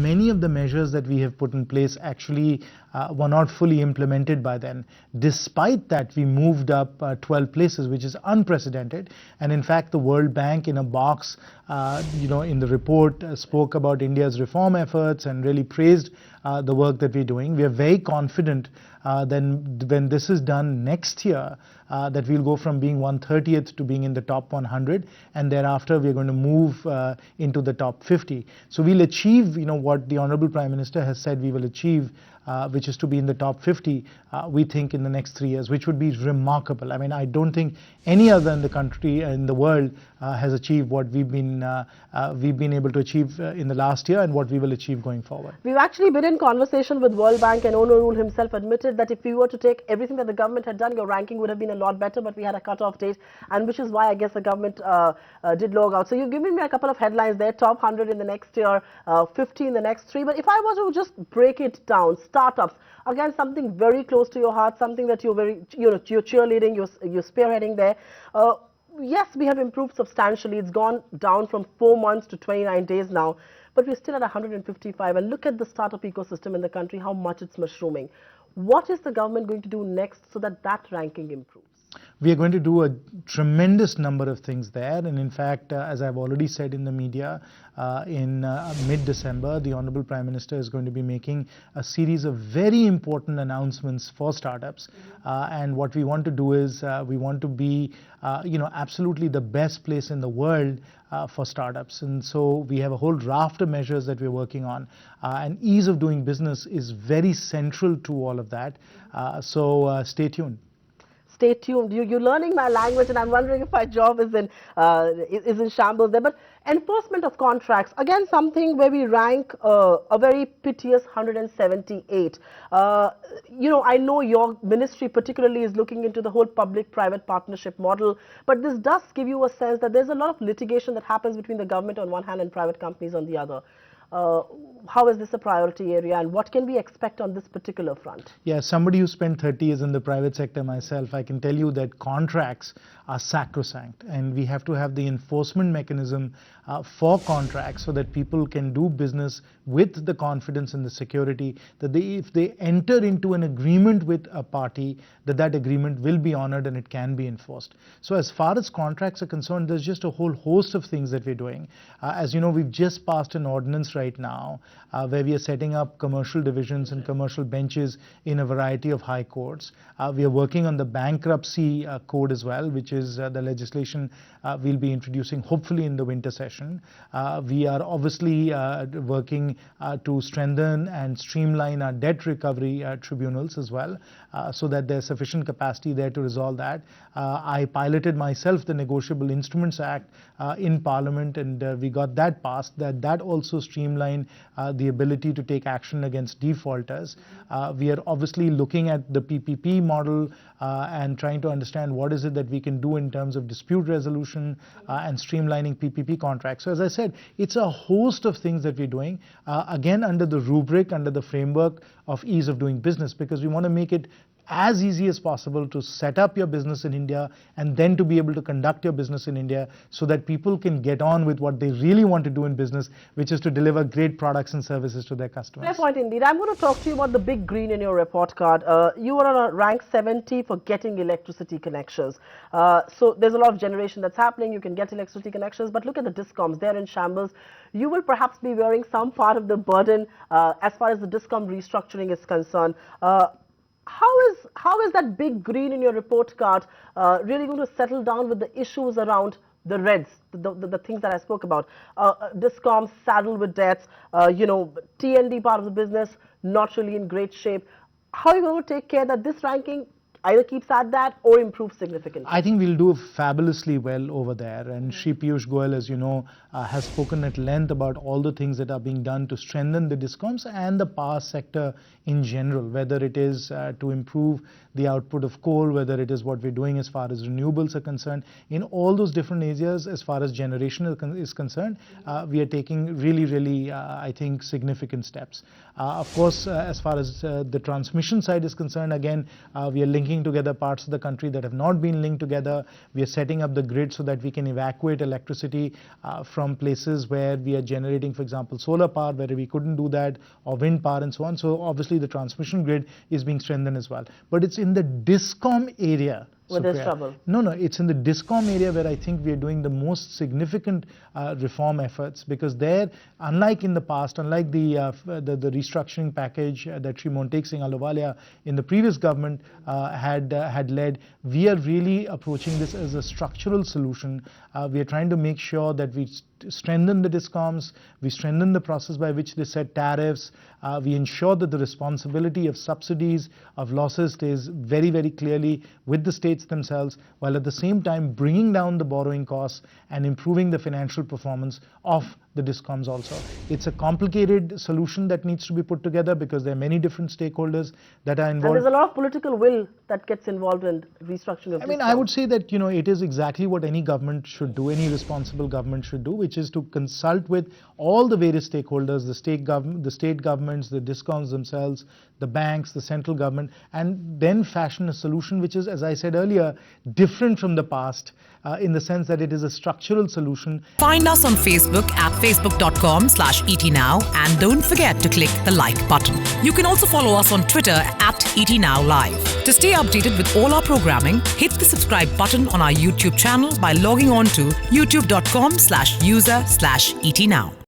Many of the measures that we have put in place actually were not fully implemented by then. Despite that, we moved up 12 places, which is unprecedented. And in fact, the World Bank in a box, in the report spoke about India's reform efforts and really praised the work that we're doing. We are very confident then when this is done next year, that we'll go from being 130th to being in the top 100, and thereafter we're going to move into the top 50. So we'll achieve, what the Honorable Prime Minister has said we will achieve, which is to be in the top 50, we think in the next 3 years, which would be remarkable. I mean, I don't think any other in the country, in the world, has achieved what we've been able to achieve in the last year and what we will achieve going forward. We've actually been in conversation with World Bank, and Narendra himself admitted that if we were to take everything that the government had done, your ranking would have been a lot better, but we had a cut-off date, and which is why I guess the government did log out. So you've given me a couple of headlines there: top 100 in the next year, 50 in the next 3. But if I were to just break it down, startups, again, something very close to your heart, something that you're very, you're cheerleading, you're spearheading there. Yes, we have improved substantially. It's gone down from 4 months to 29 days now, but we're still at 155. And look at the startup ecosystem in the country, how much it's mushrooming. What is the government going to do next so that that ranking improves? We are going to do a tremendous number of things there, and in fact, as I've already said in the media, in mid-December, the Honorable Prime Minister is going to be making a series of very important announcements for startups. And what we want to do is we want to be, absolutely the best place in the world for startups. And so we have a whole raft of measures that we're working on. And ease of doing business is very central to all of that. So stay tuned. Stay tuned. You're learning my language, and I'm wondering if my job is in shambles there. But enforcement of contracts, again, something where we rank a very piteous 178. I know your ministry particularly is looking into the whole public-private partnership model, but this does give you a sense that there's a lot of litigation that happens between the government on one hand and private companies on the other. How is this a priority area, and what can we expect on this particular front? Yeah, somebody who spent 30 years in the private sector myself, I can tell you that contracts are sacrosanct, and we have to have the enforcement mechanism for contracts so that people can do business with the confidence and the security that if they enter into an agreement with a party, that agreement will be honored and it can be enforced. So as far as contracts are concerned, there's just a whole host of things that we're doing. As you know, we've just passed an ordinance right now where we are setting up commercial divisions and commercial benches in a variety of high courts. We are working on the bankruptcy code as well, which is the legislation we'll be introducing hopefully in the winter session. We are obviously working to strengthen and streamline our debt recovery tribunals as well, so that there's sufficient capacity there to resolve that. I piloted myself the Negotiable Instruments Act in Parliament, and we got that passed. That also streamlined the ability to take action against defaulters. We are obviously looking at the PPP model and trying to understand what is it that we can do in terms of dispute resolution and streamlining PPP contracts. So as I said, it's a host of things that we're doing, again under the rubric, under the framework of ease of doing business, because we want to make it as easy as possible to set up your business in India and then to be able to conduct your business in India so that people can get on with what they really want to do in business, which is to deliver great products and services to their customers. Fair point indeed. I'm going to talk to you about the big green in your report card. You were on a rank 70 for getting electricity connections. So there's a lot of generation that's happening. You can get electricity connections, but look at the discoms. They're in shambles. You will perhaps be wearing some part of the burden as far as the discom restructuring is concerned. How is that big green in your report card really going to settle down with the issues around the reds, the things that I spoke about? Discoms saddled with debts, T&D part of the business not really in great shape. How are you going to take care that this ranking either keeps at that or improves significantly? I think we'll do fabulously well over there. And Shri Piyush Goyal, as you know, has spoken at length about all the things that are being done to strengthen the discoms and the power sector in general, whether it is to improve the output of coal, whether it is what we're doing as far as renewables are concerned. In all those different areas, as far as generation is concerned, we are taking really, I think, significant steps. Of course, as far as the transmission side is concerned, again, we are linking linking together parts of the country that have not been linked together. We are setting up the grid so that we can evacuate electricity from places where we are generating, for example, solar power, where we couldn't do that, or wind power and so on. So obviously the transmission grid is being strengthened as well. But it's in the DISCOM area where there's trouble. No, it's in the DISCOM area where I think we are doing the most significant reform efforts, because there, unlike in the past, unlike the restructuring package that Shri Montek Singh Ahluwalia in the previous government had led, we are really approaching this as a structural solution. We are trying to make sure that we strengthen the DISCOMs, we strengthen the process by which they set tariffs, we ensure that the responsibility of subsidies, of losses stays very, very clearly with the states themselves, while at the same time bringing down the borrowing costs and improving the financial performance of the DISCOMs also. It's a complicated solution that needs to be put together because there are many different stakeholders that are involved. And there's a lot of political will that gets involved in restructuring of I would say that, it is exactly what any government should do, any responsible government should do, which is to consult with all the various stakeholders, the state governments, the DISCOMs themselves, the banks, the central government, and then fashion a solution which is, as I said earlier, different from the past, in the sense that it is a structural solution. Find us on Facebook at facebook.com/ETNow, and don't forget to click the like button. You can also follow us on Twitter at ETNowLive. To stay updated with all our programming, hit the subscribe button on our YouTube channel by logging on to youtube.com/user/ETNow.